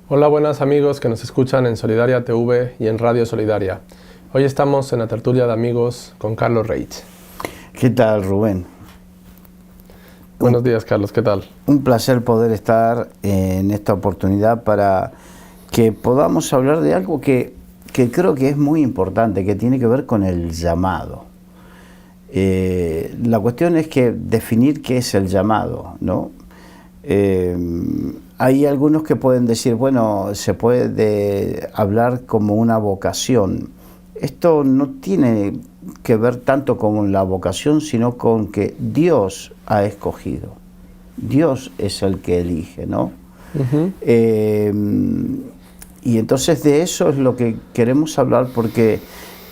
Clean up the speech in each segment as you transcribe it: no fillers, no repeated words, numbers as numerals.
Hola, buenas amigos que nos escuchan en Solidaria TV y en Radio Solidaria. Hoy estamos en la tertulia de amigos con Carlos Reich. ¿Qué tal, Rubén? Buenos días, Carlos, ¿qué tal? Un placer poder estar en esta oportunidad para que podamos hablar de algo que creo que es muy importante, que tiene que ver con el llamado. La cuestión es que definir qué es el llamado, ¿no? Hay algunos que pueden decir, bueno, se puede hablar como una vocación. Esto no tiene que ver tanto con la vocación, sino con que Dios ha escogido. Dios es el que elige, ¿no? Y entonces de eso es lo que queremos hablar, porque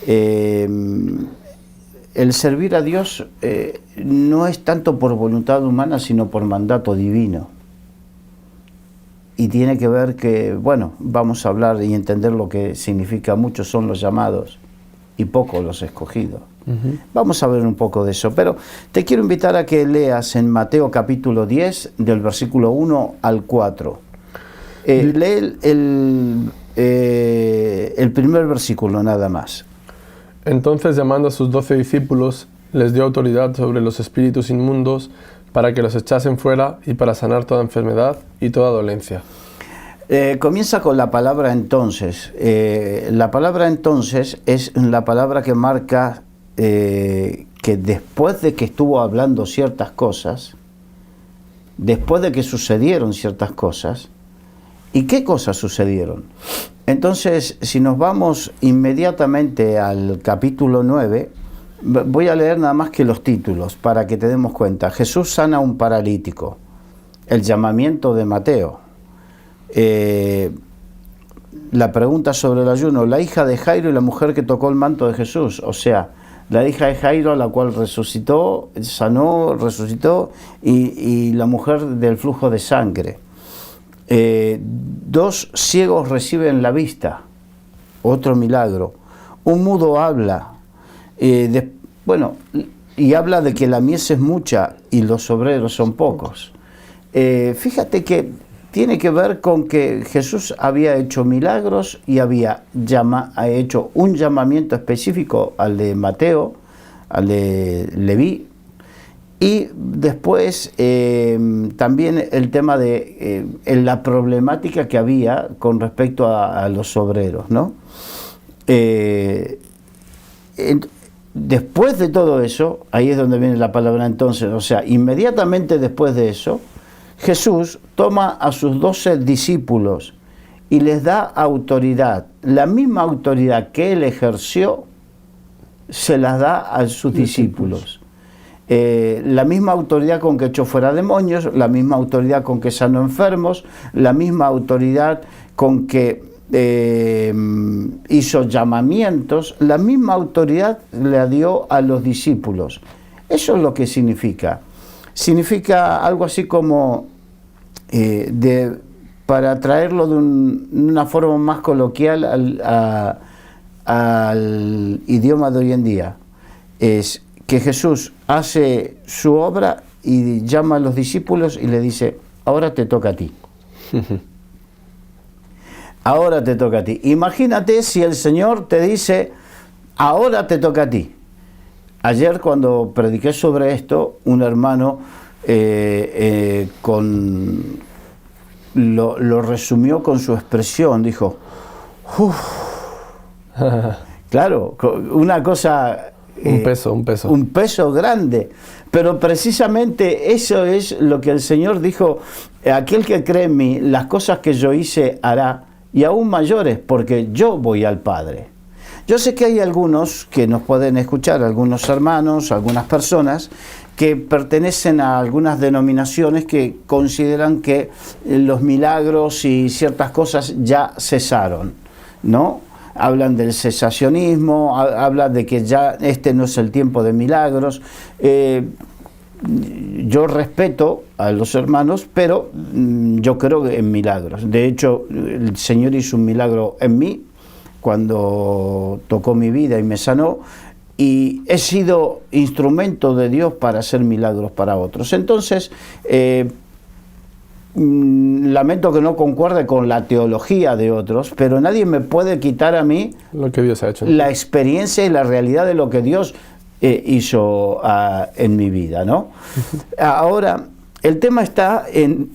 el servir a Dios no es tanto por voluntad humana, sino por mandato divino. Y tiene que ver que, bueno, vamos a hablar y entender lo que significa. Muchos son los llamados y pocos los escogidos. Vamos a ver un poco de eso, pero te quiero invitar a que leas en Mateo capítulo 10, del versículo 1 al 4. Lee el primer versículo nada más. Entonces, llamando a sus 12 discípulos, les dio autoridad sobre los espíritus inmundos para que los echasen fuera y para sanar toda enfermedad y toda dolencia. Comienza con la palabra entonces. La palabra entonces es la palabra que marca que después de que estuvo hablando ciertas cosas, después de que sucedieron ciertas cosas, ¿y qué cosas sucedieron? Entonces, si nos vamos inmediatamente al capítulo 9, voy a leer nada más que los títulos para que te demos cuenta. Jesús sana a un paralítico, el llamamiento de Mateo, la pregunta sobre el ayuno, la hija de Jairo y la mujer que tocó el manto de Jesús, o sea, la hija de Jairo, la cual resucitó, sanó, resucitó, y la mujer del flujo de sangre. 2 ciegos reciben la vista, otro milagro. Un mudo habla, y habla de que la mies es mucha y los obreros son pocos. Fíjate que tiene que ver con que Jesús había hecho milagros y ha hecho un llamamiento específico al de Mateo, al de Leví, y después también el tema de la problemática que había con respecto a los obreros, ¿no? Después de todo eso, ahí es donde viene la palabra entonces, o sea, inmediatamente después de eso, Jesús toma a sus 12 discípulos y les da autoridad. La misma autoridad que él ejerció, se las da a sus discípulos. La misma autoridad con que echó fuera demonios, la misma autoridad con que sanó enfermos, la misma autoridad con que hizo llamamientos, la misma autoridad le dio a los discípulos. Eso es lo que significa. Significa algo así como, para traerlo de una forma más coloquial al idioma de hoy en día, es que Jesús hace su obra y llama a los discípulos y le dice, ahora te toca a ti. Ahora te toca a ti. Imagínate si el Señor te dice, ahora te toca a ti. Ayer cuando prediqué sobre esto, un hermano lo resumió con su expresión, dijo, uff. Claro, una cosa... Un peso. Un peso grande. Pero precisamente eso es lo que el Señor dijo, aquel que cree en mí, las cosas que yo hice hará, y aún mayores, porque yo voy al Padre. Yo sé que hay algunos que nos pueden escuchar, algunos hermanos, algunas personas que pertenecen a algunas denominaciones que consideran que los milagros y ciertas cosas ya cesaron, ¿no? Hablan del cesacionismo, hablan de que ya este no es el tiempo de milagros. Yo respeto a los hermanos, pero yo creo en milagros. De hecho, el Señor hizo un milagro en mí cuando tocó mi vida y me sanó, y he sido instrumento de Dios para hacer milagros para otros. Entonces, lamento que no concuerde con la teología de otros, pero nadie me puede quitar a mí lo que Dios ha hecho. La experiencia y la realidad de lo que Dios hizo en mi vida, ¿no? Ahora, el tema está en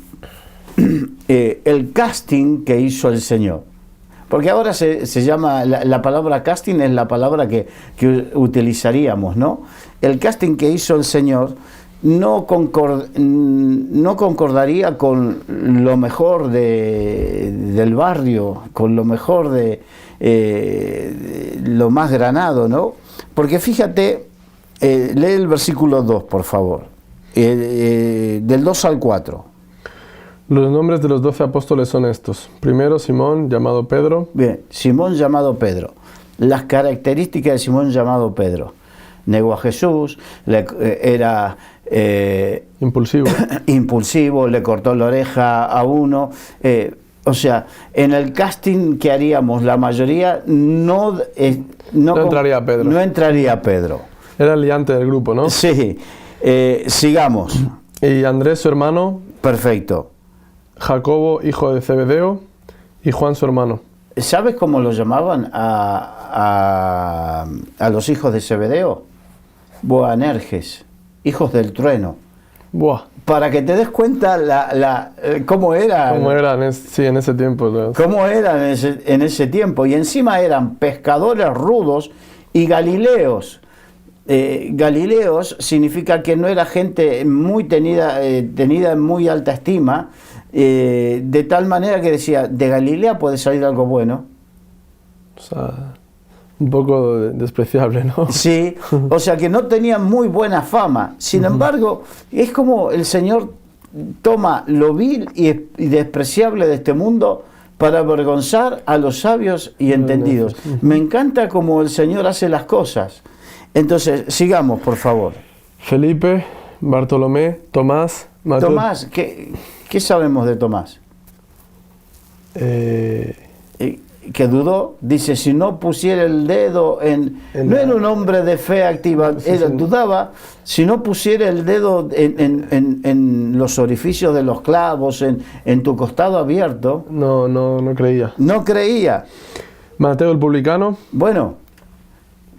el casting que hizo el Señor. Porque ahora se llama, la palabra casting es la palabra que utilizaríamos, ¿no? El casting que hizo el Señor no concordaría con lo mejor del barrio, con lo mejor de lo más granado, ¿no? Porque fíjate, lee el versículo 2, por favor, del 2 al 4. Los nombres de los 12 apóstoles son estos. Primero, Simón, llamado Pedro. Bien, Simón llamado Pedro. Las características de Simón llamado Pedro. Negó a Jesús, era impulsivo, le cortó la oreja a uno. O sea, en el casting que haríamos, la mayoría no entraría Pedro. No entraría Pedro. Era el liante del grupo, ¿no? Sí. Sigamos. Y Andrés, su hermano. Perfecto. Jacobo, hijo de Zebedeo, y Juan, su hermano. ¿Sabes cómo lo llamaban a los hijos de Zebedeo? Boanerges, hijos del trueno. Buah. Para que te des cuenta cómo eran. Cómo eran, en ese tiempo. Cómo eran en ese tiempo. Y encima eran pescadores rudos y galileos. Galileos significa que no era gente muy tenida en muy alta estima, de tal manera que decía, de Galilea puede salir algo bueno. O sea, un poco despreciable, ¿no? Sí, o sea que no tenían muy buena fama. Sin embargo, es como el Señor toma lo vil y despreciable de este mundo para avergonzar a los sabios y entendidos. Me encanta cómo el Señor hace las cosas. Entonces, sigamos, por favor. Felipe, Bartolomé, Tomás, Mateo. Tomás, ¿qué sabemos de Tomás? Que dudó, dice, si no pusiera el dedo no era un hombre de fe activa, dudaba, si no pusiera el dedo en los orificios de los clavos, en tu costado abierto. No creía. No creía. Mateo, el publicano. Bueno,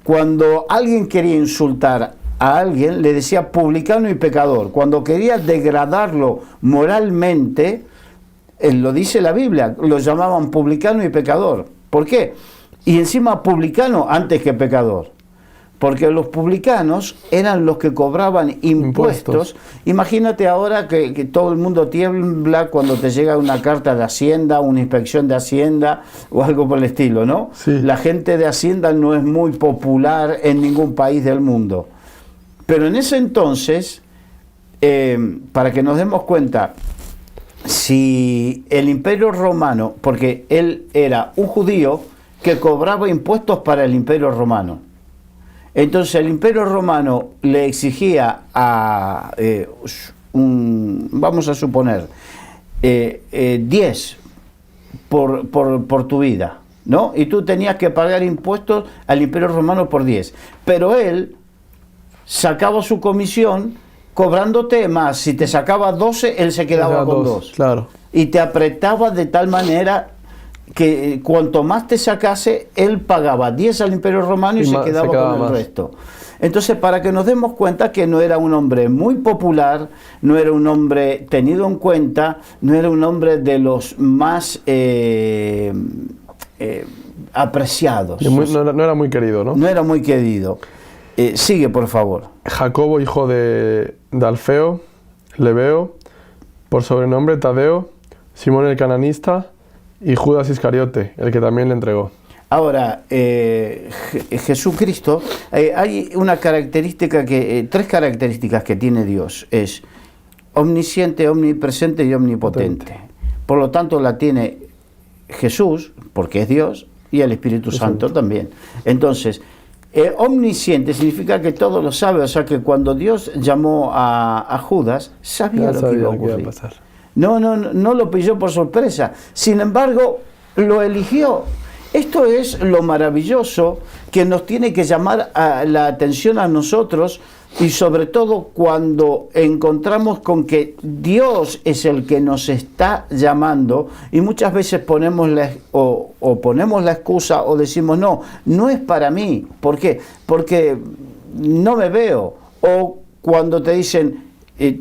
cuando alguien quería insultar a alguien, le decía publicano y pecador. Cuando quería degradarlo moralmente, lo dice la Biblia, lo llamaban publicano y pecador. ¿Por qué? Y encima publicano antes que pecador. Porque los publicanos eran los que cobraban impuestos. Imagínate ahora que todo el mundo tiembla cuando te llega una carta de Hacienda, una inspección de Hacienda o algo por el estilo, ¿no? Sí. La gente de Hacienda no es muy popular en ningún país del mundo. Pero en ese entonces, para que nos demos cuenta, si el Imperio Romano, porque él era un judío que cobraba impuestos para el Imperio Romano, entonces el Imperio Romano le exigía vamos a suponer, 10 por tu vida, ¿no? Y tú tenías que pagar impuestos al Imperio Romano por 10. Pero él sacaba su comisión cobrándote más. Si te sacaba 12, él se quedaba con 2. Claro. Y te apretaba de tal manera que cuanto más te sacase, él pagaba 10 al Imperio Romano y se quedaba con el resto. Entonces, para que nos demos cuenta que no era un hombre muy popular, no era un hombre tenido en cuenta, no era un hombre de los más apreciados. No era muy querido, ¿no? No era muy querido. Sigue, por favor. Jacobo, hijo de Alfeo, Lebeo, por sobrenombre Tadeo, Simón el cananista y Judas Iscariote, el que también le entregó. Ahora, Jesucristo, hay una característica tres características que tiene Dios. Es omnisciente, omnipresente y omnipotente. Por lo tanto, la tiene Jesús, porque es Dios, y el Espíritu Santo también. Entonces, omnisciente significa que todo lo sabe, o sea que cuando Dios llamó a Judas, sabía lo que iba a ocurrir. No lo pilló por sorpresa. Sin embargo, lo eligió. Esto es lo maravilloso que nos tiene que llamar la atención a nosotros, y sobre todo cuando encontramos con que Dios es el que nos está llamando, y muchas veces ponemos ponemos la excusa o decimos no es para mí. ¿Por qué? Porque no me veo. O cuando te dicen,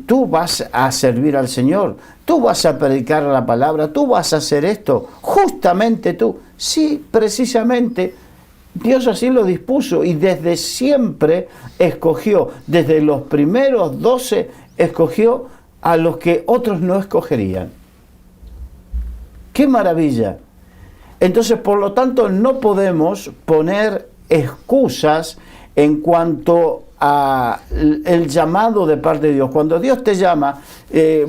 tú vas a servir al Señor, tú vas a predicar la palabra, tú vas a hacer esto, justamente tú. Sí, precisamente, Dios así lo dispuso, y desde siempre escogió, desde los primeros 12, escogió a los que otros no escogerían. ¡Qué maravilla! Entonces, por lo tanto, no podemos poner excusas en cuanto a el llamado de parte de Dios. Cuando Dios te llama,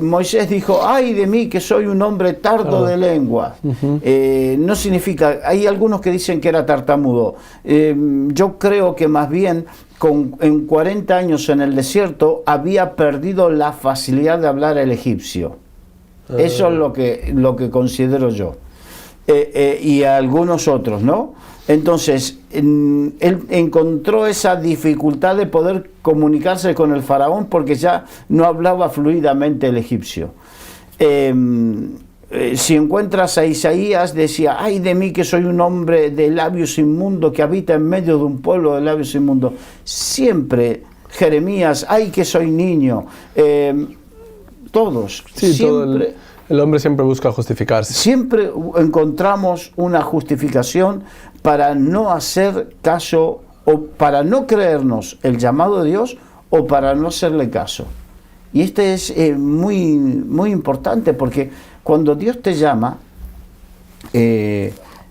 Moisés dijo, ay de mí que soy un hombre tardo de lengua. No significa, hay algunos que dicen que era tartamudo. Yo creo que más bien en 40 años en el desierto había perdido la facilidad de hablar el egipcio. Eso es lo que considero yo. Y a algunos otros, ¿no? Entonces, él encontró esa dificultad de poder comunicarse con el faraón porque ya no hablaba fluidamente el egipcio. Si encuentras a Isaías, decía, ay de mí que soy un hombre de labios inmundos que habita en medio de un pueblo de labios inmundos. Siempre, Jeremías, ay que soy niño. Todos, sí, siempre... El hombre siempre busca justificarse. Siempre encontramos una justificación para no hacer caso, o para no creernos el llamado de Dios, o para no hacerle caso. Y este es muy, muy importante, porque cuando Dios te llama,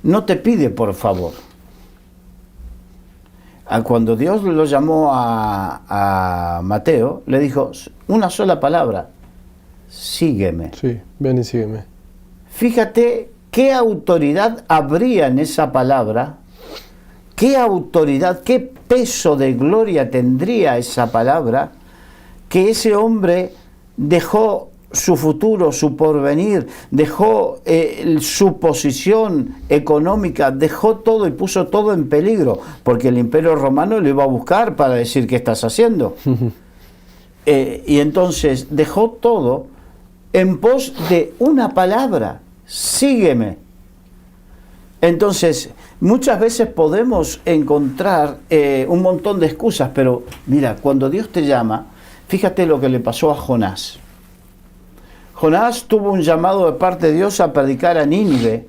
no te pide por favor. Cuando Dios lo llamó a Mateo, le dijo una sola palabra: sígueme. Sí, ven y sígueme. Fíjate qué autoridad habría en esa palabra, qué autoridad, qué peso de gloria tendría esa palabra, que ese hombre dejó su futuro, su porvenir, dejó su posición económica, dejó todo y puso todo en peligro, porque el Imperio Romano lo iba a buscar para decir qué estás haciendo. Y entonces dejó todo en pos de una palabra: sígueme. Entonces, muchas veces podemos encontrar un montón de excusas, pero mira, cuando Dios te llama, fíjate lo que le pasó a Jonás. Jonás tuvo un llamado de parte de Dios a predicar a Nínive,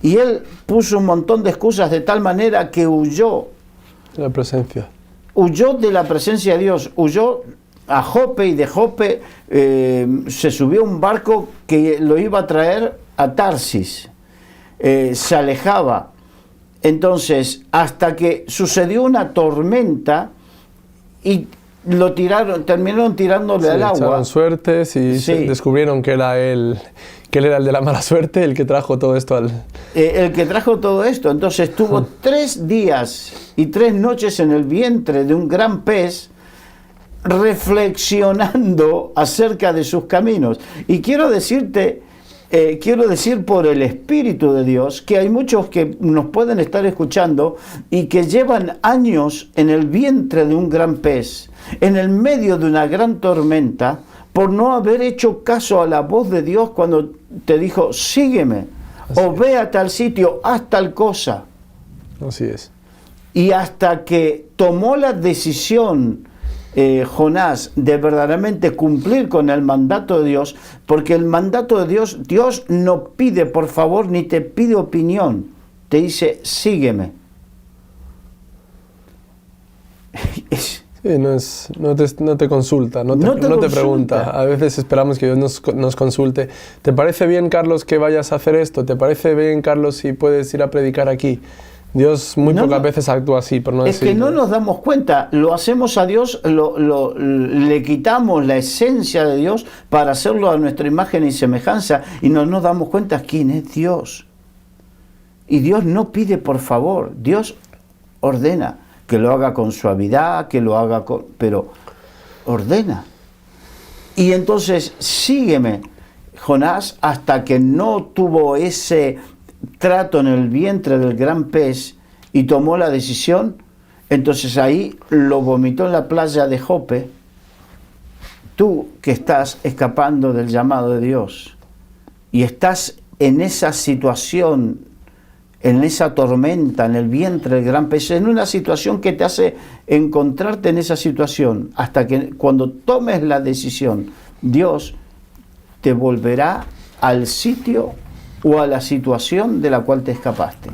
y él puso un montón de excusas de tal manera que huyó. La presencia. Huyó de la presencia de Dios, huyó a Jope, y de Jope se subió a un barco que lo iba a traer a Tarsis. Se alejaba. Entonces, hasta que sucedió una tormenta y terminaron tirándole al agua. Echaron suertes y descubrieron que era él era el de la mala suerte, el que trajo todo esto el que trajo todo esto. Entonces tuvo 3 días y 3 noches en el vientre de un gran pez, reflexionando acerca de sus caminos. Y quiero decir por el Espíritu de Dios que hay muchos que nos pueden estar escuchando y que llevan años en el vientre de un gran pez, en el medio de una gran tormenta, por no haber hecho caso a la voz de Dios cuando te dijo: sígueme, o ve a tal sitio, haz tal cosa. Así es. Y hasta que tomó la decisión Jonás de verdaderamente cumplir con el mandato de Dios, porque el mandato de Dios no pide por favor ni te pide opinión, te dice: sígueme. Sí, no te consulta, no te pregunta. A veces esperamos que Dios nos consulte. ¿Te parece bien, Carlos, que vayas a hacer esto? ¿Te parece bien, Carlos, si puedes ir a predicar aquí? Dios muy pocas veces actúa así, por no decir... Es que no nos damos cuenta, lo hacemos a Dios, le quitamos la esencia de Dios para hacerlo a nuestra imagen y semejanza, y no nos damos cuenta quién es Dios. Y Dios no pide por favor, Dios ordena, que lo haga con suavidad, que lo haga pero ordena. Y entonces sígueme, Jonás, hasta que no tuvo ese estrato en el vientre del gran pez y tomó la decisión, entonces ahí lo vomitó en la playa de Jope. Tú que estás escapando del llamado de Dios y estás en esa situación, en esa tormenta, en el vientre del gran pez, en una situación que te hace encontrarte en esa situación, hasta que cuando tomes la decisión, Dios te volverá al sitio o a la situación de la cual te escapaste.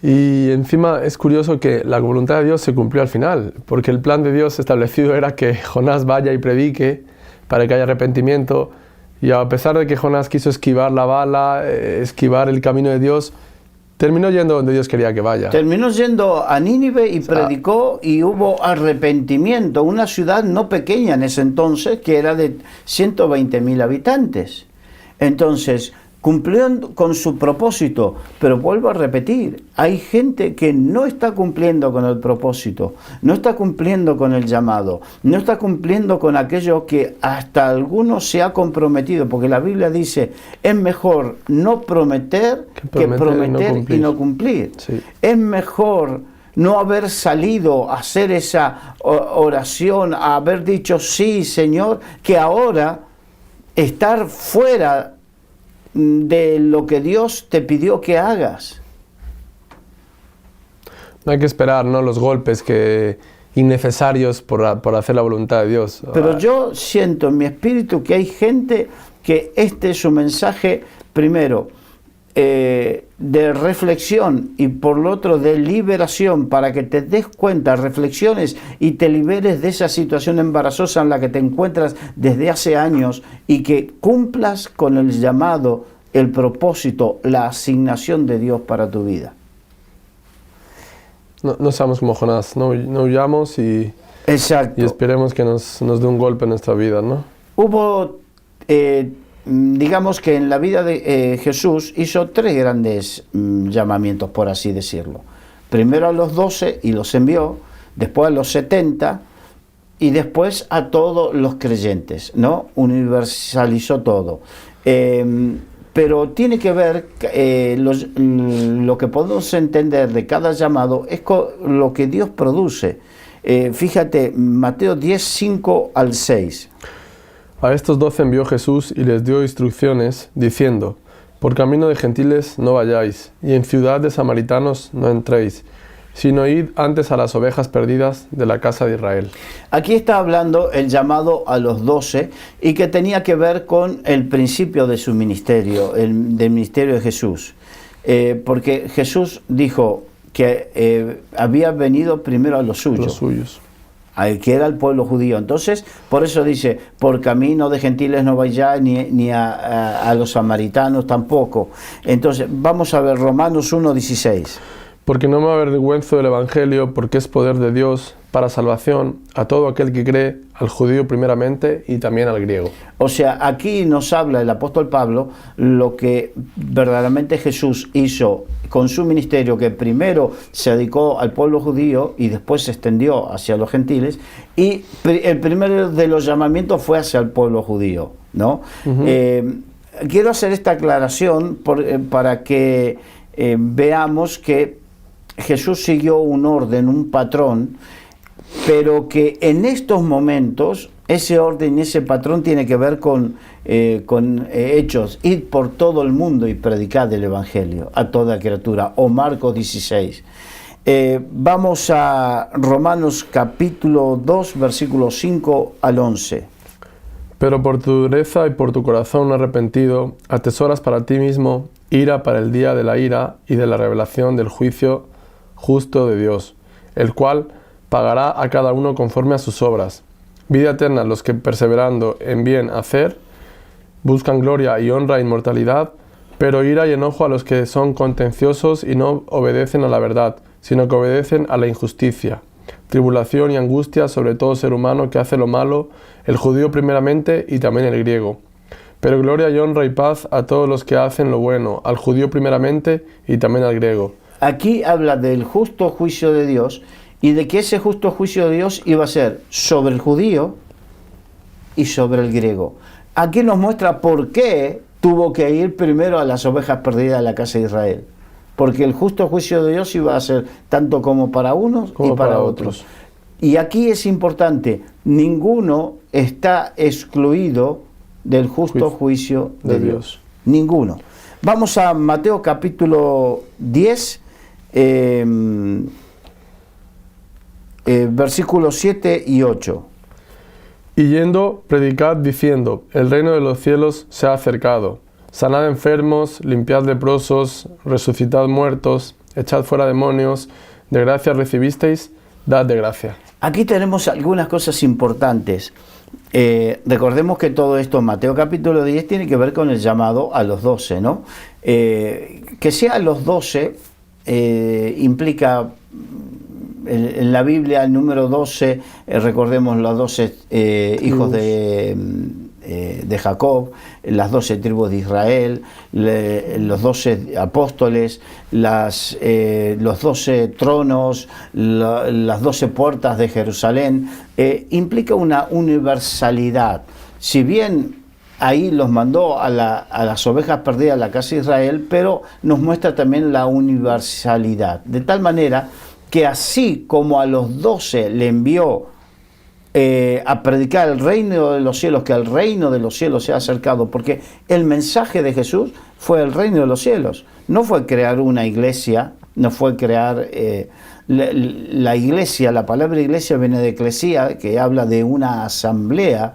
Y encima es curioso que la voluntad de Dios se cumplió al final, porque el plan de Dios establecido era que Jonás vaya y predique para que haya arrepentimiento, y a pesar de que Jonás quiso esquivar la bala, esquivar el camino de Dios, terminó yendo donde Dios quería que vaya. Terminó yendo a Nínive y predicó, y hubo arrepentimiento. Una ciudad no pequeña en ese entonces, que era de 120.000 habitantes. Entonces, cumplió con su propósito, pero vuelvo a repetir, hay gente que no está cumpliendo con el propósito, no está cumpliendo con el llamado, no está cumpliendo con aquello que hasta algunos se ha comprometido, porque la Biblia dice, es mejor no prometer que prometer y no cumplir. Sí. Es mejor no haber salido a hacer esa oración, a haber dicho sí, Señor, que ahora estar fuera de lo que Dios te pidió que hagas. No hay que esperar, ¿no?, los golpes innecesarios por hacer la voluntad de Dios. Pero yo siento en mi espíritu que hay gente que este es su mensaje, primero, de reflexión, y por lo otro de liberación, para que te des cuenta, reflexiones y te liberes de esa situación embarazosa en la que te encuentras desde hace años, y que cumplas con el llamado, el propósito, la asignación de Dios para tu vida. No seamos como Jonás, no huyamos y esperemos que nos dé un golpe en nuestra vida, ¿no? Hubo digamos que en la vida de Jesús hizo 3 grandes llamamientos, por así decirlo. Primero a los 12 y los envió, después a los 70 y después a todos los creyentes, ¿no? Universalizó todo. Pero tiene que ver, lo que podemos entender de cada llamado es lo que Dios produce. Fíjate, Mateo 10, 5 al 6. A estos 12 envió Jesús y les dio instrucciones, diciendo, por camino de gentiles no vayáis, y en ciudad de samaritanos no entréis, sino id antes a las ovejas perdidas de la casa de Israel. Aquí está hablando el llamado a los 12, y que tenía que ver con el principio de su ministerio, del ministerio de Jesús. Porque Jesús dijo que había venido primero a los suyos. Los suyos. Al que era el pueblo judío. Entonces, por eso dice, por camino de gentiles no vayáis, ni a los samaritanos tampoco. Entonces, vamos a ver Romanos 1:16. Porque no me avergüenzo del Evangelio, porque es poder de Dios para salvación a todo aquel que cree, al judío primeramente y también al griego. O sea, aquí nos habla el apóstol Pablo lo que verdaderamente Jesús hizo con su ministerio, que primero se dedicó al pueblo judío y después se extendió hacia los gentiles, y el primero de los llamamientos fue hacia el pueblo judío, ¿no? Quiero hacer esta aclaración para que veamos que Jesús siguió un orden, un patrón, pero que en estos momentos ese orden y ese patrón tiene que ver con hechos. Id por todo el mundo y predicad el Evangelio a toda criatura, o Marcos 16. Vamos a Romanos capítulo 2, versículos 5 al 11. Pero por tu dureza y por tu corazón arrepentido, atesoras para ti mismo ira para el día de la ira y de la revelación del juicio justo de Dios, el cual pagará a cada uno conforme a sus obras. Vida eterna a los que, perseverando en bien hacer, buscan gloria y honra e inmortalidad, pero ira y enojo a los que son contenciosos y no obedecen a la verdad, sino que obedecen a la injusticia. Tribulación y angustia sobre todo ser humano que hace lo malo, el judío primeramente y también el griego. Pero gloria y honra y paz a todos los que hacen lo bueno, al judío primeramente y también al griego. Aquí habla del justo juicio de Dios, y de que ese justo juicio de Dios iba a ser sobre el judío y sobre el griego. Aquí nos muestra por qué tuvo que ir primero a las ovejas perdidas de la casa de Israel, porque el justo juicio de Dios iba a ser tanto como para unos como y para otros. Y aquí es importante, ninguno está excluido del justo juicio de Dios. Ninguno. Vamos a Mateo capítulo 10, versículos 7 y 8. Y yendo, predicad diciendo, el reino de los cielos se ha acercado. Sanad enfermos, limpiad leprosos, resucitad muertos, echad fuera demonios, de gracia recibisteis, dad de gracia. Aquí tenemos algunas cosas importantes. Recordemos que todo esto, Mateo capítulo 10, tiene que ver con el llamado a los 12, ¿no? Que sea a los 12 implica, en la Biblia el número 12, recordemos los 12 hijos de Jacob, las 12 tribus de Israel, los 12 apóstoles, los 12 tronos, las 12 puertas de Jerusalén, implica una universalidad. Si bien ahí los mandó a las ovejas perdidas de la casa de Israel, pero nos muestra también la universalidad, de tal manera que así como a los 12 le envió a predicar el reino de los cielos, que el reino de los cielos se ha acercado, porque el mensaje de Jesús fue el reino de los cielos, no fue crear una iglesia, no fue crear la iglesia. La palabra iglesia viene de eclesía, que habla de una asamblea,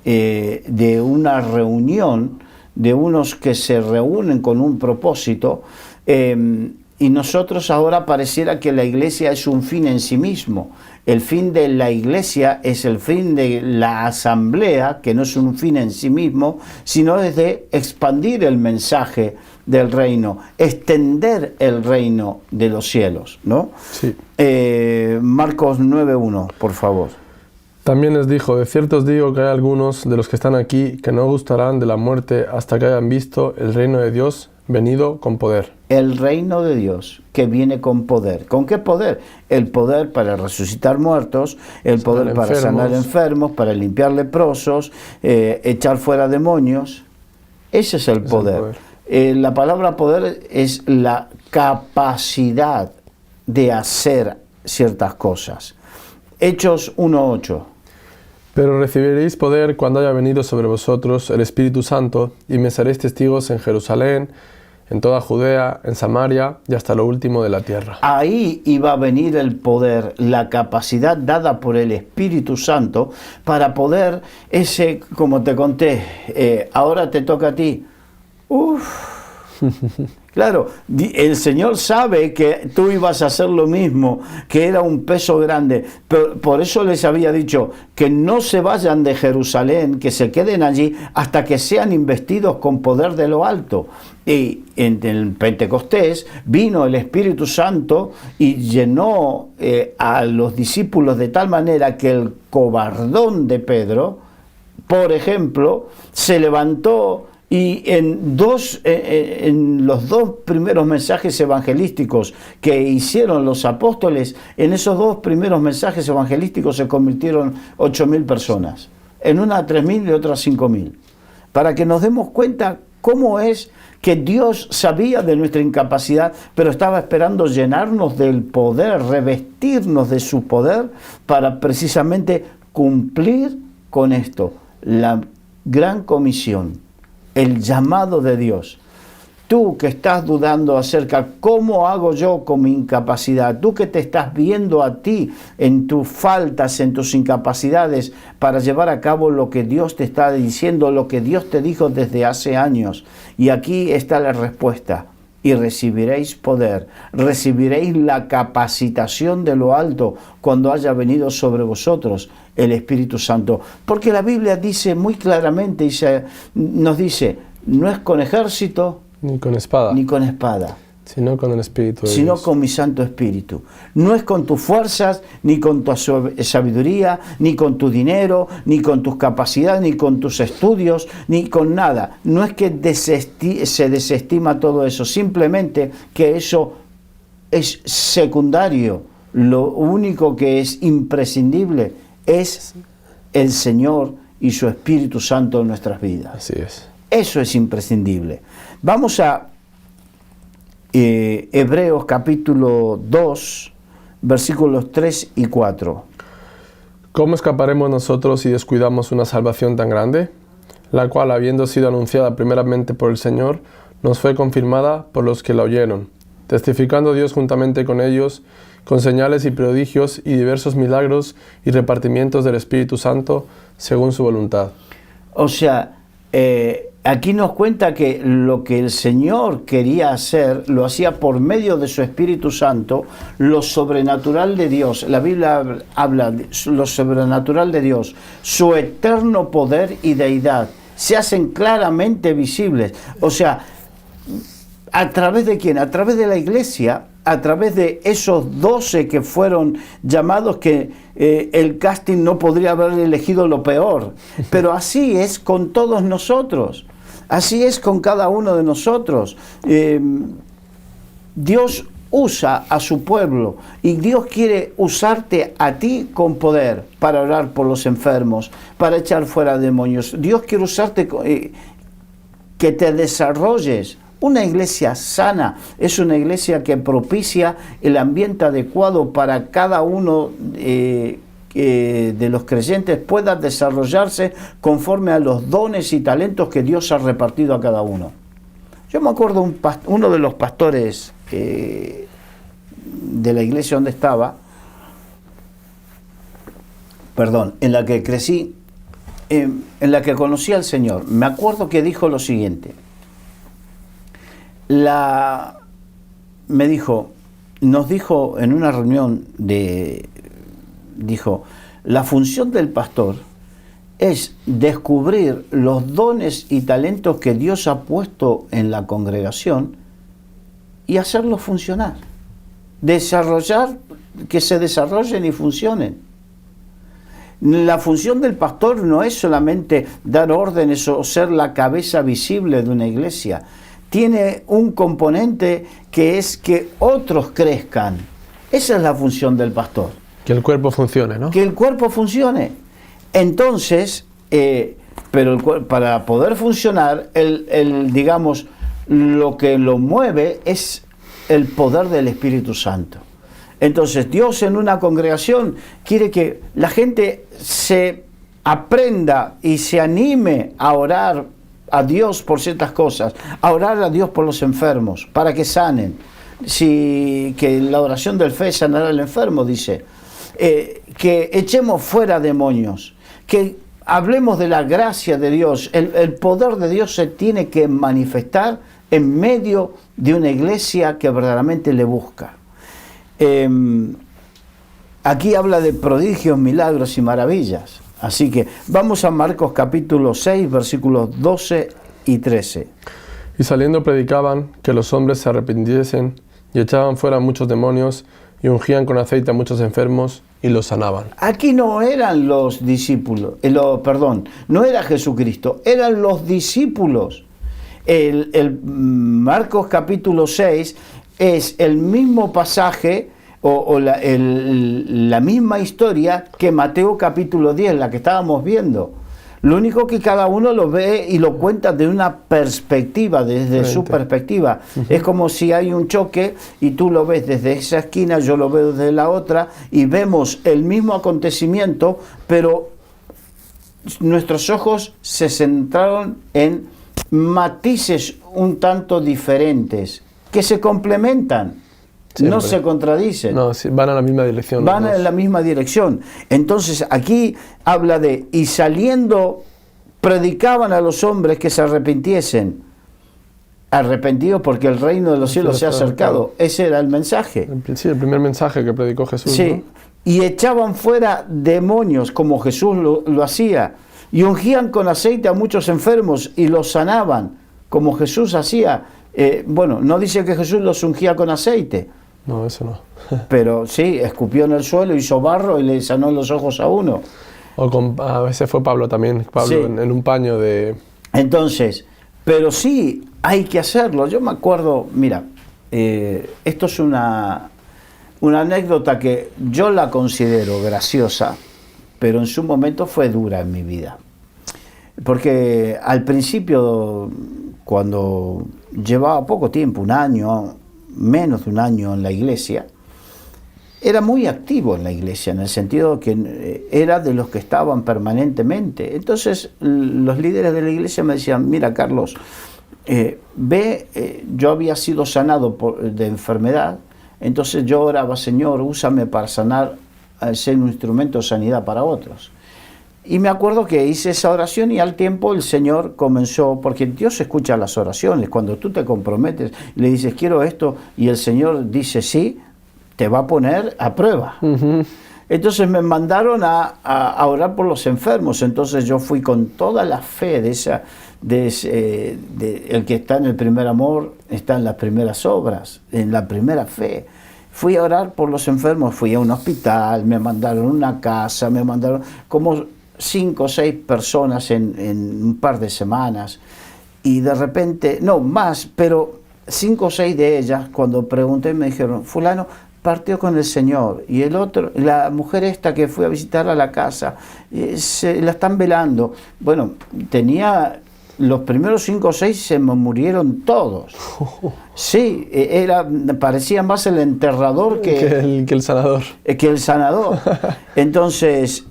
de una reunión, de unos que se reúnen con un propósito, y nosotros ahora pareciera que la iglesia es un fin en sí mismo. El fin de la iglesia es el fin de la asamblea, que no es un fin en sí mismo, sino es de expandir el mensaje del reino, extender el reino de los cielos, ¿no? Sí. Marcos 9:1, por favor. También les dijo, de cierto os digo que hay algunos de los que están aquí que no gustarán de la muerte hasta que hayan visto el reino de Dios venido con poder. El reino de Dios que viene con poder. ¿Con qué poder? El poder para resucitar muertos, el poder para sanar enfermos, para limpiar leprosos, echar fuera demonios. Ese es el poder. La palabra poder es la capacidad de hacer ciertas cosas. Hechos 1:8. Pero recibiréis poder cuando haya venido sobre vosotros el Espíritu Santo, y me seréis testigos en Jerusalén, en toda Judea, en Samaria y hasta lo último de la tierra. Ahí iba a venir el poder, la capacidad dada por el Espíritu Santo para poder, como te conté, ahora te toca a ti. Claro, el Señor sabe que tú ibas a hacer lo mismo, que era un peso grande, pero por eso les había dicho que no se vayan de Jerusalén, que se queden allí hasta que sean investidos con poder de lo alto. Y en el Pentecostés vino el Espíritu Santo y llenó a los discípulos de tal manera que el cobardón de Pedro, por ejemplo, se levantó. Y en los dos primeros mensajes evangelísticos que hicieron los apóstoles, en esos dos primeros mensajes evangelísticos se convirtieron 8.000 personas. En una 3.000 y otra 5.000. Para que nos demos cuenta cómo es que Dios sabía de nuestra incapacidad, pero estaba esperando llenarnos del poder, revestirnos de su poder para precisamente cumplir con esto, la gran comisión. El llamado de Dios. Tú que estás dudando acerca cómo hago yo con mi incapacidad, tú que te estás viendo a ti en tus faltas, en tus incapacidades para llevar a cabo lo que Dios te está diciendo, lo que Dios te dijo desde hace años. Y aquí está la respuesta. Y recibiréis poder, recibiréis la capacitación de lo alto cuando haya venido sobre vosotros el Espíritu Santo. Porque la Biblia dice muy claramente, nos dice, no es con ejército, ni con espada, sino con el Espíritu de Dios. Sino con mi Santo Espíritu. No es con tus fuerzas, ni con tu sabiduría, ni con tu dinero, ni con tus capacidades, ni con tus estudios, ni con nada. No es que se desestima todo eso, simplemente que eso es secundario. Lo único que es imprescindible es el Señor y su Espíritu Santo en nuestras vidas. Así es. Eso es imprescindible. Vamos a Hebreos capítulo 2, versículos 3 y 4. ¿Cómo escaparemos nosotros si descuidamos una salvación tan grande, la cual, habiendo sido anunciada primeramente por el Señor, nos fue confirmada por los que la oyeron, testificando Dios juntamente con ellos, con señales y prodigios y diversos milagros y repartimientos del Espíritu Santo, según su voluntad? O sea, aquí nos cuenta que lo que el Señor quería hacer, lo hacía por medio de su Espíritu Santo, lo sobrenatural de Dios. La Biblia habla de lo sobrenatural de Dios, su eterno poder y deidad, se hacen claramente visibles. O sea, ¿a través de quién? A través de la iglesia, a través de esos 12 que fueron llamados, que el casting no podría haber elegido lo peor. Pero así es con todos nosotros. Así es con cada uno de nosotros. Dios usa a su pueblo y Dios quiere usarte a ti con poder para orar por los enfermos, para echar fuera demonios. Dios quiere usarte, que te desarrolles. Una iglesia sana es una iglesia que propicia el ambiente adecuado para cada uno de los creyentes pueda desarrollarse conforme a los dones y talentos que Dios ha repartido a cada uno. Yo me acuerdo uno de los pastores de la iglesia donde estaba, en la que crecí, en la que conocí al Señor. Me acuerdo que dijo lo siguiente. Nos dijo en una reunión dijo, la función del pastor es descubrir los dones y talentos que Dios ha puesto en la congregación y hacerlos funcionar. Que se desarrollen y funcionen. La función del pastor no es solamente dar órdenes o ser la cabeza visible de una iglesia. Tiene un componente que es que otros crezcan. Esa es la función del pastor. Que el cuerpo funcione, ¿no? Que el cuerpo funcione. Entonces, pero para poder funcionar, digamos, lo que lo mueve es el poder del Espíritu Santo. Entonces, Dios en una congregación quiere que la gente se aprenda y se anime a orar a Dios por ciertas cosas, a orar a Dios por los enfermos, para que sanen. Que la oración del fe sanará al enfermo, dice. Que echemos fuera demonios, que hablemos de la gracia de Dios. El poder de Dios se tiene que manifestar en medio de una iglesia que verdaderamente le busca. Aquí habla de prodigios, milagros y maravillas. Así que vamos a Marcos capítulo 6, versículos 12 y 13. Y saliendo predicaban que los hombres se arrepintiesen y echaban fuera muchos demonios y ungían con aceite a muchos enfermos y los sanaban. Aquí no eran los discípulos, no era Jesucristo, eran los discípulos. El Marcos capítulo 6 es el mismo pasaje o la misma historia que Mateo capítulo 10, la que estábamos viendo. Lo único que cada uno lo ve y lo cuenta de una perspectiva, desde su perspectiva. Es como si hay un choque y tú lo ves desde esa esquina, yo lo veo desde la otra, y vemos el mismo acontecimiento, pero nuestros ojos se centraron en matices un tanto diferentes, que se complementan. Siempre. No se contradicen. No, sí, van a la misma dirección. Van en la misma dirección. Entonces aquí habla de, y saliendo predicaban a los hombres que se arrepintiesen. Arrepentidos porque el reino de los cielos se ha acercado. Ese era el mensaje. Sí, el primer mensaje que predicó Jesús. Sí, ¿no? Y echaban fuera demonios como Jesús lo hacía. Y ungían con aceite a muchos enfermos y los sanaban como Jesús hacía. No dice que Jesús los ungía con aceite. No, eso no. Pero sí, escupió en el suelo, hizo barro y le sanó los ojos a uno. A veces fue Pablo también, sí. en un paño de... Entonces, pero sí, hay que hacerlo. Yo me acuerdo, mira, esto es una anécdota que yo la considero graciosa, pero en su momento fue dura en mi vida. porque al principio, cuando llevaba poco tiempo, un año, menos de un año en la iglesia, era muy activo en la iglesia, en el sentido que era de los que estaban permanentemente. Entonces los líderes de la iglesia me decían, mira Carlos, yo había sido sanado de enfermedad, entonces yo oraba, Señor, úsame para sanar, ser un instrumento de sanidad para otros. Y me acuerdo que hice esa oración y al tiempo el Señor comenzó, porque Dios escucha las oraciones, cuando tú te comprometes y le dices quiero esto y el Señor dice sí, te va a poner a prueba. Entonces me mandaron a orar por los enfermos, entonces yo fui con toda la fe el que está en el primer amor está en las primeras obras, en la primera fe. Fui a orar por los enfermos, fui a un hospital, me mandaron a una casa, me mandaron como 5 o 6 personas en un par de semanas y de repente, no más, pero 5 o 6 de ellas cuando pregunté me dijeron, fulano partió con el Señor y el otro, la mujer esta que fui a visitar a la casa, la están velando. Bueno, tenía los primeros 5 o 6 se me murieron todos. Sí, parecía más el enterrador que el sanador. Que el sanador. Entonces,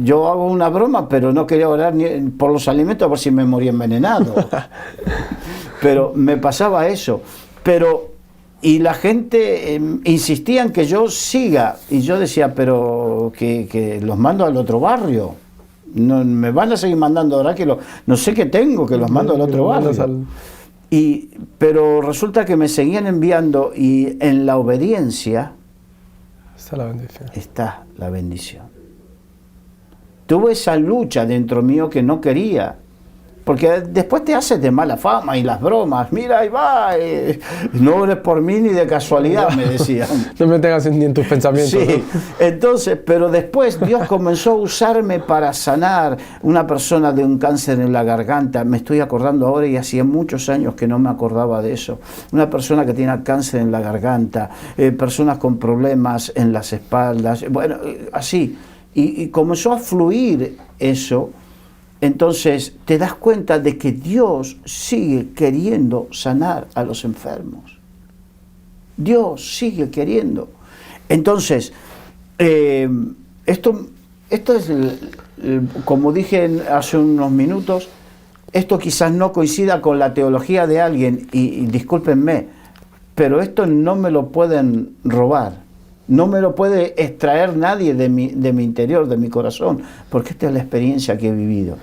yo hago una broma, pero no quería orar ni por los alimentos por si me moría envenenado. Pero me pasaba eso. Y la gente insistía en que yo siga. Y yo decía, pero que los mando al otro barrio. No, me van a seguir mandando ahora que no sé qué tengo, que los mando al otro barrio. Pero resulta que me seguían enviando y en la obediencia está la bendición. Está la bendición. Tuve esa lucha dentro mío que no quería. Porque después te haces de mala fama y las bromas, mira, ahí va, no ores por mí ni de casualidad, me decían. No me tengas ni en tus pensamientos. Sí, ¿no? Entonces, pero después Dios comenzó a usarme para sanar una persona de un cáncer en la garganta. Me estoy acordando ahora y hacía muchos años que no me acordaba de eso. Una persona que tiene cáncer en la garganta, personas con problemas en las espaldas, bueno, así. Y comenzó a fluir eso. Entonces te das cuenta de que Dios sigue queriendo sanar a los enfermos. Dios sigue queriendo. Entonces, esto es, como dije hace unos minutos, esto quizás no coincida con la teología de alguien, y discúlpenme, pero esto no me lo pueden robar. No me lo puede extraer nadie de mi interior, de mi corazón, porque esta es la experiencia que he vivido.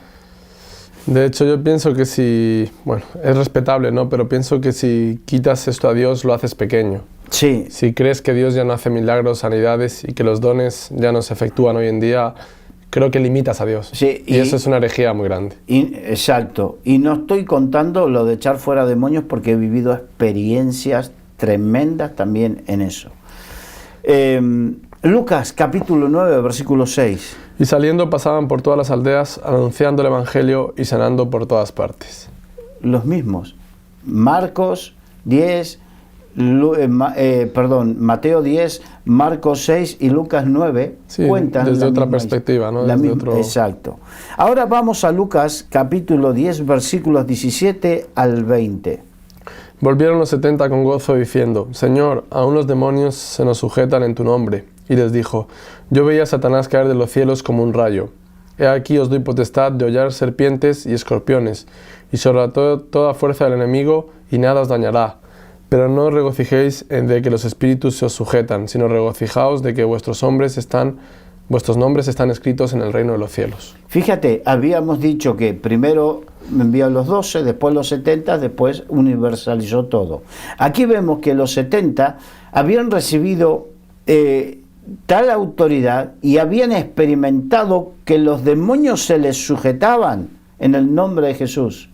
De hecho, yo pienso que si, bueno, es respetable, ¿no? Pero pienso que si quitas esto a Dios, lo haces pequeño. Sí. Si crees que Dios ya no hace milagros, sanidades y que los dones ya no se efectúan hoy en día, creo que limitas a Dios. Sí, y eso es una herejía muy grande. Exacto. Y no estoy contando lo de echar fuera demonios porque he vivido experiencias tremendas también en eso. Lucas capítulo 9, versículo 6. Y saliendo pasaban por todas las aldeas, anunciando el Evangelio y sanando por todas partes. Los mismos. Marcos 10, Mateo 10, Marcos 6 y Lucas 9 cuentan desde otra perspectiva, ¿no? Desde otro... Exacto. Ahora vamos a Lucas capítulo 10, versículos 17 al 20. Volvieron los 70 con gozo diciendo, Señor, aún los demonios se nos sujetan en tu nombre. Y les dijo, yo veía a Satanás caer de los cielos como un rayo. He aquí os doy potestad de hollar serpientes y escorpiones, y sobre toda fuerza del enemigo, y nada os dañará. Pero no os regocijéis de que los espíritus se os sujetan, sino regocijaos de que vuestros nombres están escritos en el reino de los cielos. Fíjate, habíamos dicho que primero me envió los 12, después los 70, después universalizó todo. Aquí vemos que los 70 habían recibido tal autoridad y habían experimentado que los demonios se les sujetaban en el nombre de Jesús.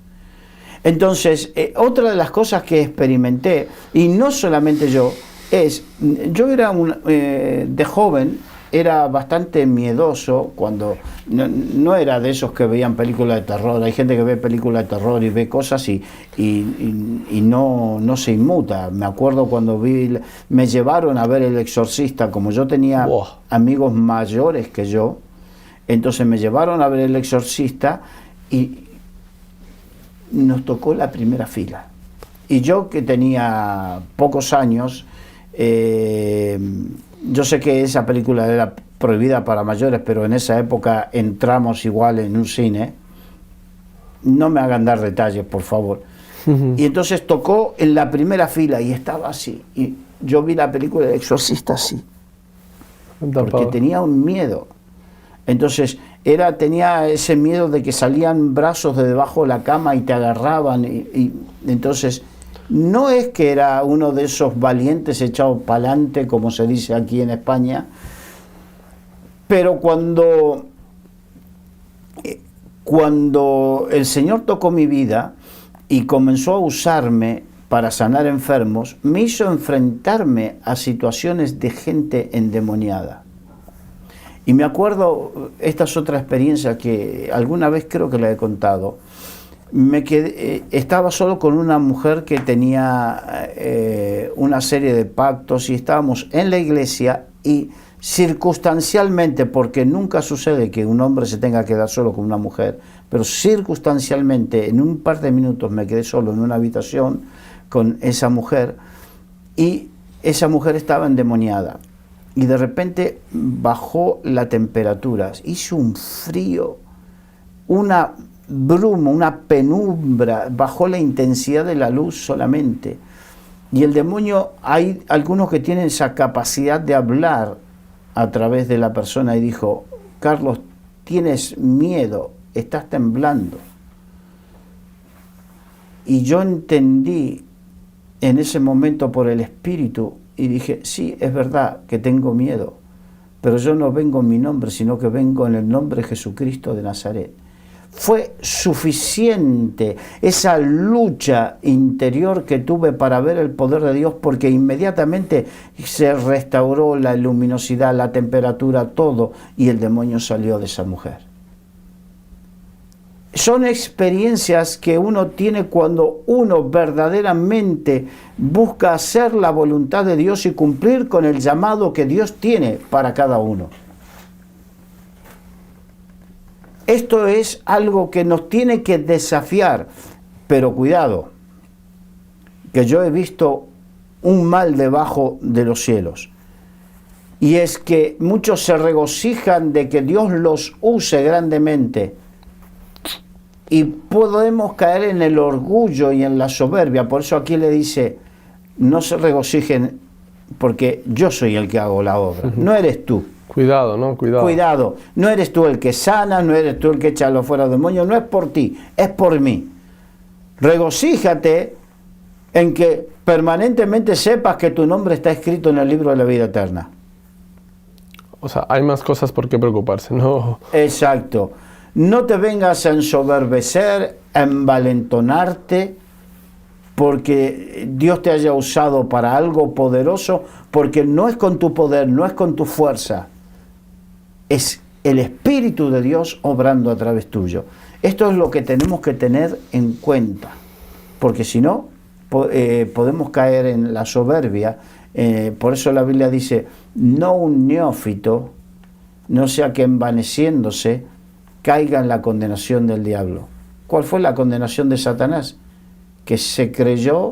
Entonces, otra de las cosas que experimenté, y no solamente yo era de joven, era bastante miedoso cuando no era de esos que veían películas de terror. Hay gente que ve películas de terror y ve cosas y no se inmuta. Me acuerdo cuando me llevaron a ver El Exorcista, como yo tenía amigos mayores que yo, entonces me llevaron a ver El Exorcista y nos tocó la primera fila. Y yo, que tenía pocos años, yo sé que esa película era prohibida para mayores, pero en esa época entramos igual en un cine. No me hagan dar detalles, por favor. Y entonces tocó en la primera fila y estaba así. Y yo vi la película del Exorcista así, porque tenía un miedo. Entonces tenía ese miedo de que salían brazos de debajo de la cama y te agarraban. Y entonces no es que era uno de esos valientes echados para adelante, como se dice aquí en España, pero cuando el Señor tocó mi vida y comenzó a usarme para sanar enfermos, me hizo enfrentarme a situaciones de gente endemoniada. Y me acuerdo, esta es otra experiencia que alguna vez creo que la he contado. Estaba solo con una mujer que tenía una serie de pactos y estábamos en la iglesia y circunstancialmente, porque nunca sucede que un hombre se tenga que quedar solo con una mujer, pero circunstancialmente en un par de minutos me quedé solo en una habitación con esa mujer y esa mujer estaba endemoniada y de repente bajó la temperatura, hizo un frío, una bruma, una penumbra, bajó la intensidad de la luz solamente. Y el demonio, hay algunos que tienen esa capacidad de hablar a través de la persona y dijo: Carlos, tienes miedo, estás temblando. Y yo entendí en ese momento por el Espíritu y dije: sí, es verdad que tengo miedo, pero yo no vengo en mi nombre, sino que vengo en el nombre de Jesucristo de Nazaret. Fue suficiente esa lucha interior que tuve para ver el poder de Dios, porque inmediatamente se restauró la luminosidad, la temperatura, todo, y el demonio salió de esa mujer. Son experiencias que uno tiene cuando uno verdaderamente busca hacer la voluntad de Dios y cumplir con el llamado que Dios tiene para cada uno. Esto es algo que nos tiene que desafiar, pero cuidado, que yo he visto un mal debajo de los cielos. Y es que muchos se regocijan de que Dios los use grandemente. Y podemos caer en el orgullo y en la soberbia. Por eso aquí le dice: no se regocijen porque yo soy el que hago la obra, no eres tú. Cuidado, ¿no? Cuidado. Cuidado. No eres tú el que sana, no eres tú el que echa los fuera demonios, no es por ti, es por mí. Regocíjate en que permanentemente sepas que tu nombre está escrito en el libro de la vida eterna. O sea, hay más cosas por qué preocuparse, ¿no? Exacto. No te vengas a ensoberbecer, a envalentonarte, porque Dios te haya usado para algo poderoso, porque no es con tu poder, no es con tu fuerza. Es el Espíritu de Dios obrando a través tuyo. Esto es lo que tenemos que tener en cuenta, porque si no, podemos caer en la soberbia. Por eso la Biblia dice: no un neófito, no sea que envaneciéndose caiga en la condenación del diablo. ¿Cuál fue la condenación de Satanás? Que se creyó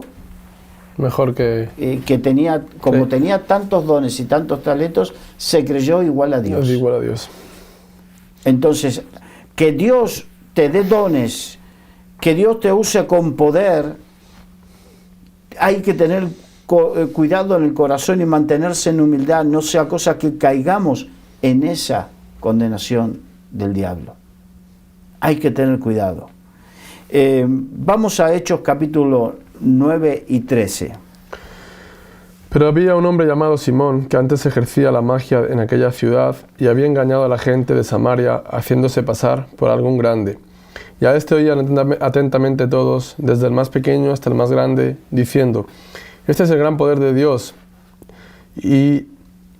mejor que tenía, como tenía tantos dones y tantos talentos, se creyó igual a Dios. Es igual a Dios. Entonces, que Dios te dé dones, que Dios te use con poder, hay que tener cuidado en el corazón y mantenerse en humildad, no sea cosa que caigamos en esa condenación del diablo. Hay que tener cuidado. Vamos a Hechos capítulo 9 y 13. Pero había un hombre llamado Simón, que antes ejercía la magia en aquella ciudad y había engañado a la gente de Samaria, haciéndose pasar por algún grande. Y a este oían atentamente todos, desde el más pequeño hasta el más grande, diciendo: este es el gran poder de Dios. Y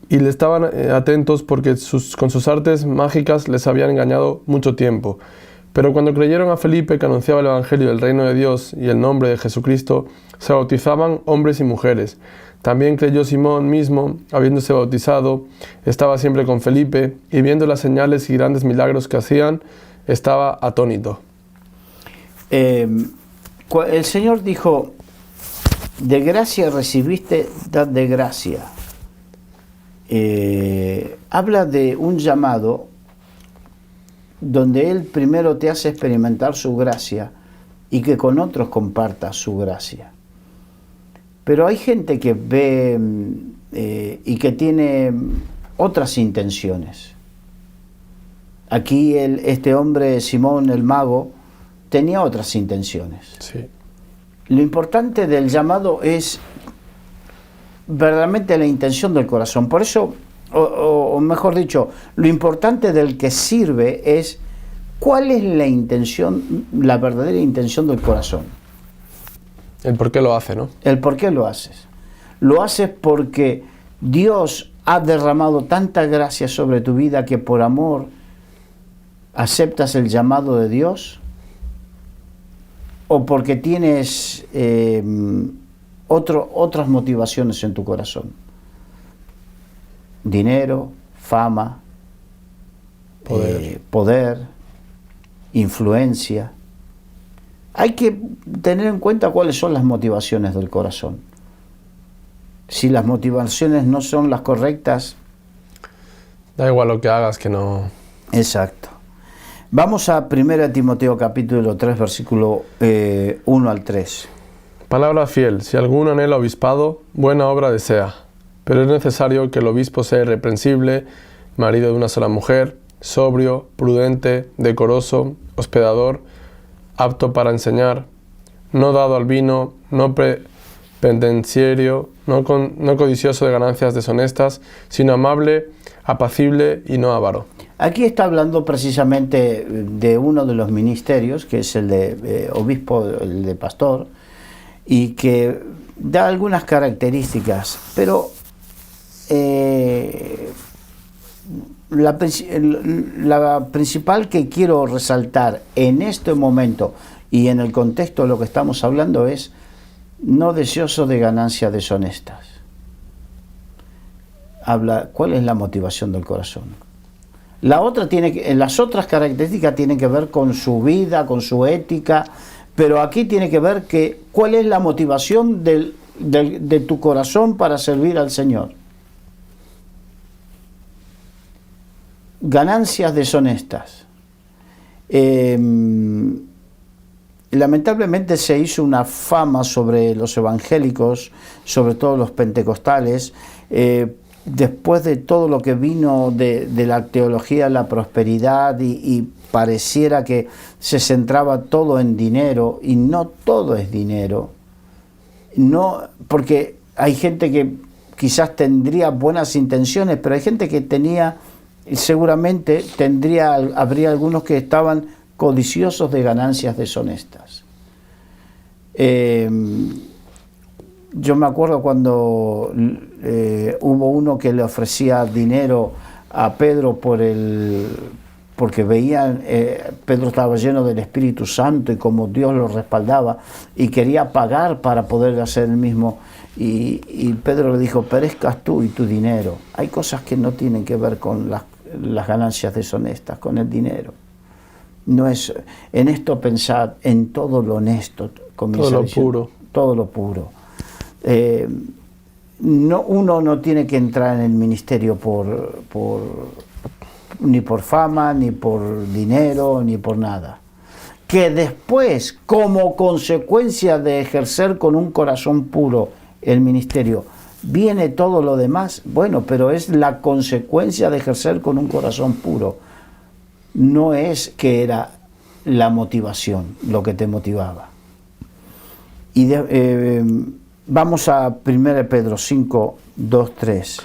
le estaban atentos porque con sus artes mágicas les habían engañado mucho tiempo. Pero cuando creyeron a Felipe, que anunciaba el Evangelio del reino de Dios y el nombre de Jesucristo, se bautizaban hombres y mujeres. También creyó Simón mismo, habiéndose bautizado, estaba siempre con Felipe, y viendo las señales y grandes milagros que hacían, estaba atónito. El Señor dijo, de gracia recibiste, dad de gracia. Habla de un llamado donde Él primero te hace experimentar su gracia y que con otros comparta su gracia. Pero hay gente que ve y que tiene otras intenciones. Aquí este hombre, Simón el mago, tenía otras intenciones. Sí. Lo importante del llamado es verdaderamente la intención del corazón. Por eso, o mejor dicho, lo importante del que sirve es cuál es la intención, la verdadera intención del corazón. El por qué lo hace, ¿no? El por qué lo haces. Lo haces porque Dios ha derramado tanta gracia sobre tu vida que por amor aceptas el llamado de Dios, o porque tienes otras motivaciones en tu corazón. Dinero, fama, poder, influencia. Hay que tener en cuenta cuáles son las motivaciones del corazón. Si las motivaciones no son las correctas... Da igual lo que hagas, que no... Exacto. Vamos a 1 Timoteo capítulo 3, versículo 1 al 3. Palabra fiel, si alguno anhela obispado, buena obra desea. Pero es necesario que el obispo sea irreprensible, marido de una sola mujer, sobrio, prudente, decoroso, hospedador, apto para enseñar, no dado al vino, no pendenciero, no codicioso de ganancias deshonestas, sino amable, apacible y no avaro. Aquí está hablando precisamente de uno de los ministerios, que es el de obispo, el de pastor, y que da algunas características, pero la principal que quiero resaltar en este momento y en el contexto de lo que estamos hablando es no deseoso de ganancias deshonestas. Habla, ¿cuál es la motivación del corazón? Las otras características tienen que ver con su vida, con su ética, pero aquí tiene que ver cuál es la motivación de tu corazón para servir al Señor. Ganancias deshonestas. Lamentablemente se hizo una fama sobre los evangélicos, sobre todo los pentecostales, después de todo lo que vino de la teología de la prosperidad y pareciera que se centraba todo en dinero, y no todo es dinero. No, porque hay gente que quizás tendría buenas intenciones, pero hay gente que seguramente habría algunos que estaban codiciosos de ganancias deshonestas. Yo me acuerdo cuando hubo uno que le ofrecía dinero a Pedro porque veían, Pedro estaba lleno del Espíritu Santo y como Dios lo respaldaba y quería pagar para poder hacer el mismo, y Pedro le dijo, perezcas tú y tu dinero. Hay cosas que no tienen que ver con las ganancias deshonestas, con el dinero. No es, en esto pensad, en todo lo honesto, todo lo puro. Todo lo puro. Uno no tiene que entrar en el ministerio ni por fama, ni por dinero, ni por nada. Que después, como consecuencia de ejercer con un corazón puro el ministerio, viene todo lo demás, bueno, pero es la consecuencia de ejercer con un corazón puro. No es que era la motivación, lo que te motivaba. Y vamos a 1 Pedro 5, 2, 3.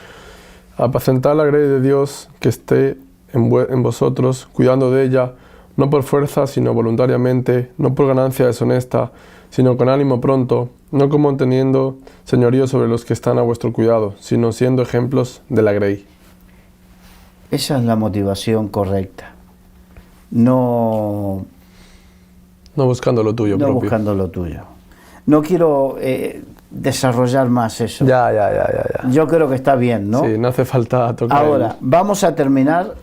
Apacentad la grey de Dios que esté en vosotros, cuidando de ella, no por fuerza, sino voluntariamente, no por ganancia deshonesta, sino con ánimo pronto, no como teniendo señorío sobre los que están a vuestro cuidado, sino siendo ejemplos de la grey. Esa es la motivación correcta. No buscando lo tuyo propio. No buscando lo tuyo. No quiero desarrollar más eso. Ya. Yo creo que está bien, ¿no? Sí, no hace falta tocar. Ahora, vamos a terminar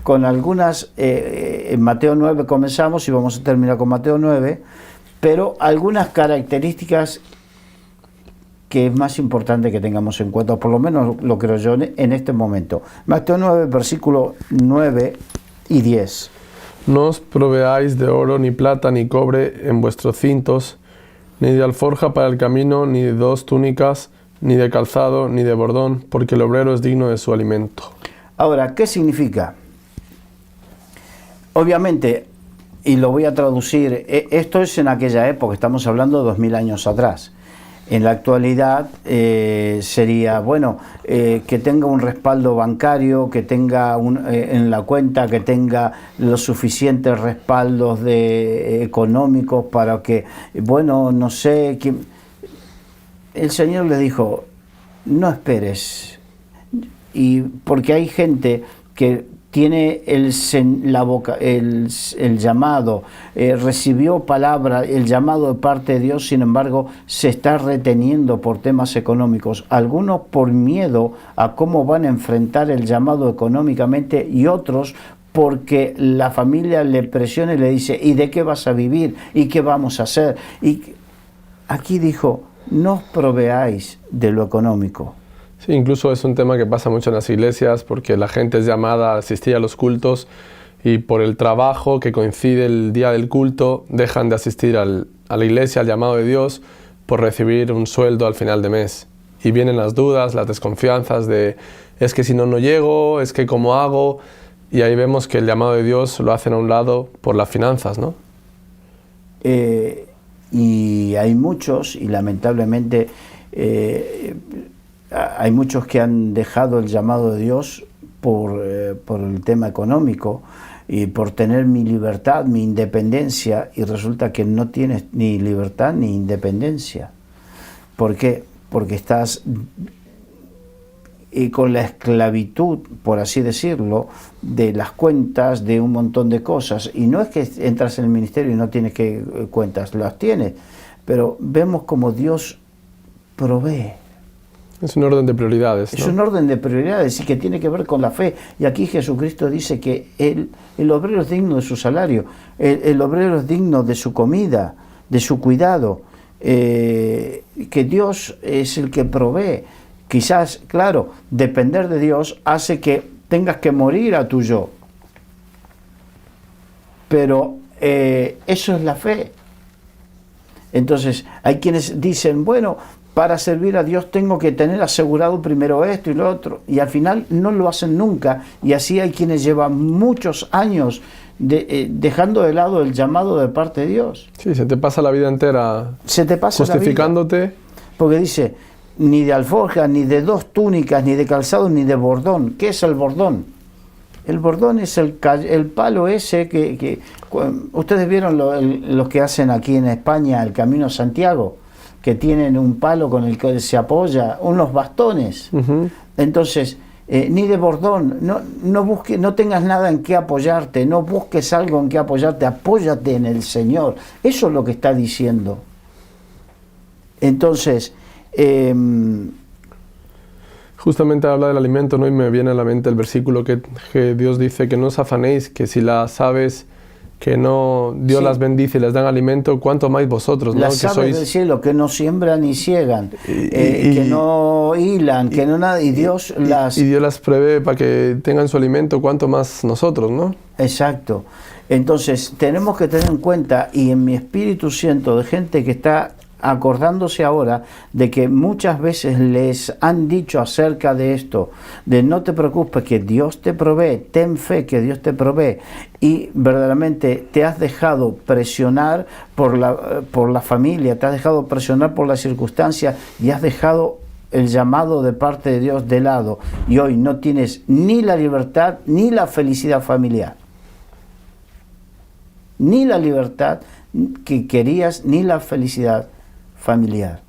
con algunas, en Mateo 9 comenzamos y vamos a terminar con Mateo 9, pero algunas características que es más importante que tengamos en cuenta, por lo menos lo creo yo en este momento. Mateo 9, versículo 9 y 10. No os proveáis de oro, ni plata, ni cobre en vuestros cintos, ni de alforja para el camino, ni de 2 túnicas, ni de calzado, ni de bordón, porque el obrero es digno de su alimento. Ahora, ¿qué significa? Obviamente, y lo voy a traducir, esto es en aquella época, estamos hablando de 2000 años atrás. En la actualidad sería, bueno, que tenga un respaldo bancario, que tenga en la cuenta, que tenga los suficientes respaldos económicos para que, bueno, no sé, el Señor le dijo, no esperes, y porque hay gente que tiene el llamado, recibió palabra, el llamado de parte de Dios, sin embargo, se está reteniendo por temas económicos. Algunos por miedo a cómo van a enfrentar el llamado económicamente y otros porque la familia le presiona y le dice, ¿y de qué vas a vivir? ¿Y qué vamos a hacer? Y aquí dijo, no os proveáis de lo económico. Sí, incluso es un tema que pasa mucho en las iglesias porque la gente es llamada a asistir a los cultos y por el trabajo que coincide el día del culto dejan de asistir a la iglesia, al llamado de Dios, por recibir un sueldo al final de mes. Y vienen las dudas, las desconfianzas de es que si no, no llego, es que cómo hago, y ahí vemos que el llamado de Dios lo hacen a un lado por las finanzas, ¿no? Y hay muchos, y lamentablemente hay muchos que han dejado el llamado de Dios por el tema económico y por tener mi libertad, mi independencia, y resulta que no tienes ni libertad ni independencia. ¿Por qué? Porque estás con la esclavitud, por así decirlo, de las cuentas, de un montón de cosas. Y no es que entras en el ministerio y no tienes cuentas, las tienes, pero vemos como Dios provee. Es un orden de prioridades, ¿no? Es un orden de prioridades y que tiene que ver con la fe. Y aquí Jesucristo dice que el obrero es digno de su salario, el obrero es digno de su comida, de su cuidado, que Dios es el que provee. Quizás, claro, depender de Dios hace que tengas que morir a tu yo. Pero eso es la fe. Entonces, hay quienes dicen, bueno, para servir a Dios tengo que tener asegurado primero esto y lo otro, y al final no lo hacen nunca, y así hay quienes llevan muchos años dejando de lado el llamado de parte de Dios. Sí, se te pasa la vida entera justificándote. La vida. Porque dice, ni de alforja, ni de 2 túnicas, ni de calzado, ni de bordón. ¿Qué es el bordón? El bordón es el palo ese que ustedes vieron los que hacen aquí en España el Camino a Santiago, que tienen un palo con el que se apoya, unos bastones. Uh-huh. Entonces, ni de bordón, no tengas nada en qué apoyarte, no busques algo en qué apoyarte, apóyate en el Señor. Eso es lo que está diciendo. Entonces, justamente habla del alimento, ¿no? Y me viene a la mente el versículo que Dios dice que no os afanéis, que si las aves que no Dios las bendice y les dan alimento, cuánto más vosotros, ¿no? Las aves del cielo que no siembran ni ciegan, que no hilan, que no nada, y Dios las... Y Dios las prevé para que tengan su alimento, cuánto más nosotros, ¿no? Exacto. Entonces, tenemos que tener en cuenta, y en mi espíritu siento de gente que está acordándose ahora de que muchas veces les han dicho acerca de esto, de no te preocupes, que Dios te provee, ten fe que Dios te provee, y verdaderamente te has dejado presionar por la familia, te has dejado presionar por las circunstancias y has dejado el llamado de parte de Dios de lado, y hoy no tienes ni la libertad ni la felicidad familiar, ni la libertad que querías, ni la felicidad familiar.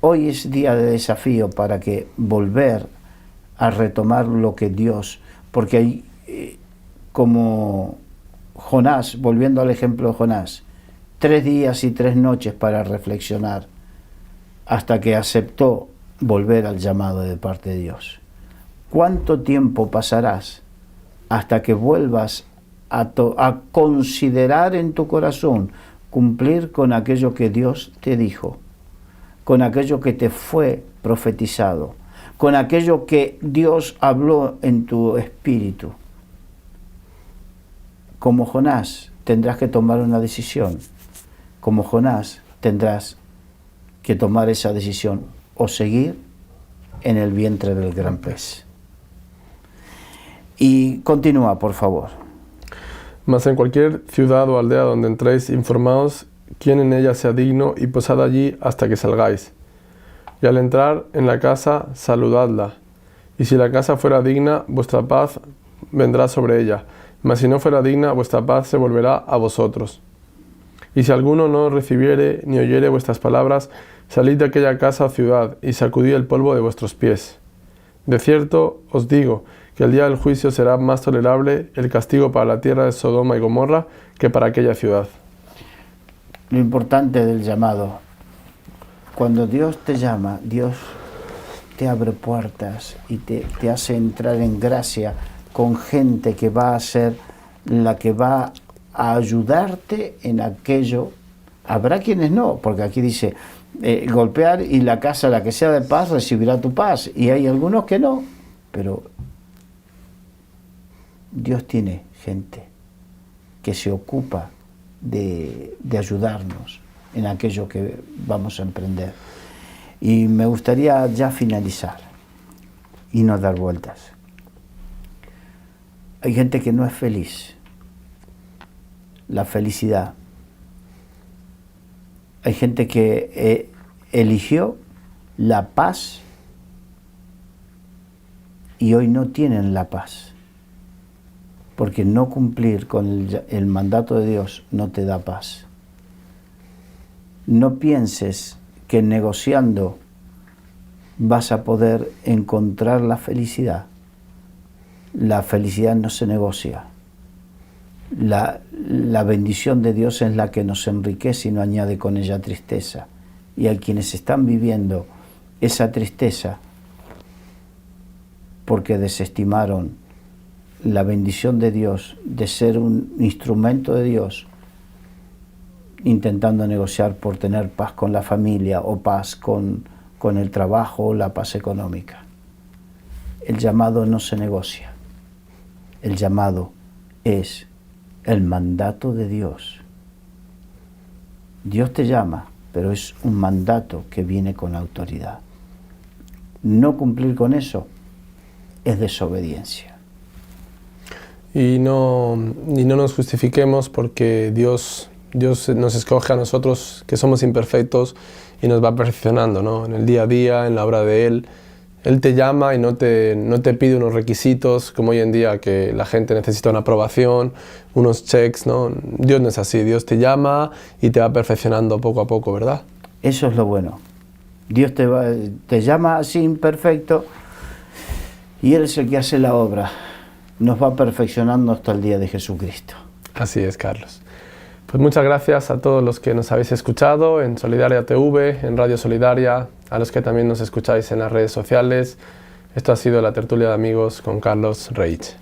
Hoy es día de desafío para que volver a retomar lo que Dios, porque hay, como Jonás, volviendo al ejemplo de Jonás, 3 días y 3 noches para reflexionar hasta que aceptó volver al llamado de parte de Dios. ¿Cuánto tiempo pasarás hasta que vuelvas a considerar en tu corazón cumplir con aquello que Dios te dijo, con aquello que te fue profetizado, con aquello que Dios habló en tu espíritu. Como Jonás, tendrás que tomar una decisión. Como Jonás, tendrás que tomar esa decisión o seguir en el vientre del gran pez. Y continúa, por favor. Mas en cualquier ciudad o aldea donde entréis, informaos quién en ella sea digno y posad allí hasta que salgáis. Y al entrar en la casa, saludadla. Y si la casa fuera digna, vuestra paz vendrá sobre ella. Mas si no fuera digna, vuestra paz se volverá a vosotros. Y si alguno no recibiere ni oyere vuestras palabras, salid de aquella casa o ciudad y sacudid el polvo de vuestros pies. De cierto os digo que el día del juicio será más tolerable el castigo para la tierra de Sodoma y Gomorra que para aquella ciudad. Lo importante del llamado. Cuando Dios te llama, Dios te abre puertas y te hace entrar en gracia con gente que va a ser la que va a ayudarte en aquello. Habrá quienes no, porque aquí dice golpear y la casa, la que sea de paz, recibirá tu paz. Y hay algunos que no, pero Dios tiene gente que se ocupa de ayudarnos en aquello que vamos a emprender. Y me gustaría ya finalizar y no dar vueltas. Hay gente que no es feliz. La felicidad. Hay gente que eligió la paz y hoy no tienen la paz. Porque no cumplir con el mandato de Dios no te da paz. No pienses que negociando vas a poder encontrar la felicidad. La felicidad no se negocia. La bendición de Dios es la que nos enriquece y no añade con ella tristeza. Y a quienes están viviendo esa tristeza porque desestimaron la bendición de Dios, de ser un instrumento de Dios, intentando negociar por tener paz con la familia o paz con el trabajo o la paz económica. El llamado no se negocia. El llamado es el mandato de Dios. Dios te llama, pero es un mandato que viene con autoridad. No cumplir con eso es desobediencia. Y no nos justifiquemos porque Dios nos escoge a nosotros que somos imperfectos y nos va perfeccionando, ¿no? En el día a día, en la obra de Él. Él te llama y no te pide unos requisitos como hoy en día que la gente necesita una aprobación, unos checks, ¿no? Dios no es así, Dios te llama y te va perfeccionando poco a poco, ¿verdad? Eso es lo bueno. Dios te llama así imperfecto y Él es el que hace la obra. Nos va perfeccionando hasta el día de Jesucristo. Así es, Carlos. Pues muchas gracias a todos los que nos habéis escuchado en Solidaria TV, en Radio Solidaria, a los que también nos escucháis en las redes sociales. Esto ha sido la tertulia de amigos con Carlos Reich.